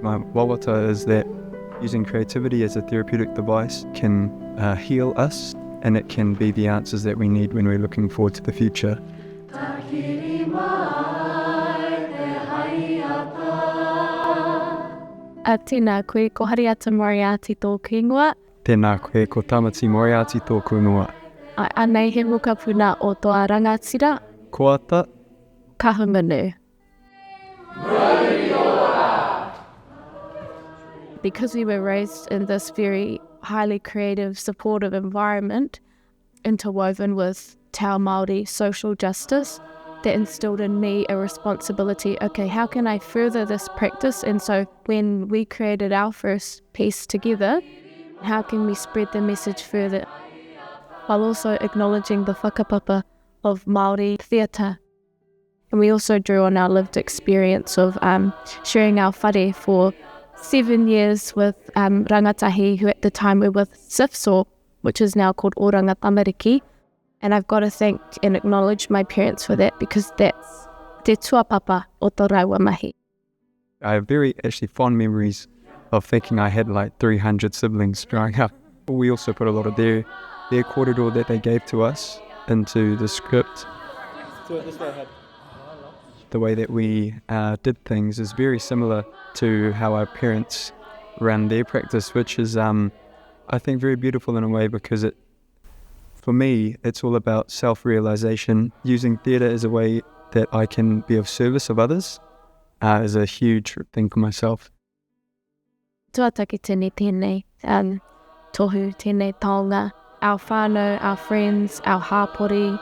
My wawata is that using creativity as a therapeutic device can heal us, and it can be the answers that we need when we're looking forward to the future. Tēnā koe, ko Hariata Moriarty tōku ingoa. Tēnā koe, ko Tamati Moriarty tōku ingoa. Ai anei he mukapuna o Toarangatira. Koata. Kahungunu. Because we were raised in this very highly creative, supportive environment, interwoven with te ao Māori social justice, that instilled in me a responsibility. Okay, how can I further this practice? And so when we created our first piece together, how can we spread the message further? While also acknowledging the whakapapa of Māori theatre. And we also drew on our lived experience of sharing our whare for 7 years with rangatahi who at the time were with SIFSOR, which is now called Oranga Tamariki. And I've got to thank and acknowledge my parents for that, because that's te tuapapa o tō rauwa mahi. I have very actually fond memories of thinking I had like 300 siblings growing up. We also put a lot of their kōrero that they gave to us into the script. The way that we did things is very similar to how our parents ran their practice, which is, I think, very beautiful in a way, because for me, it's all about self-realization. Using theatre as a way that I can be of service of others is a huge thing for myself. Tuataki tēnei, tohu tēnei taonga, our whānau, our friends, our hāpori.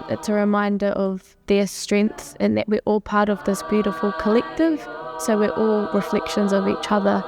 It's a reminder of their strengths and that we're all part of this beautiful collective. So we're all reflections of each other.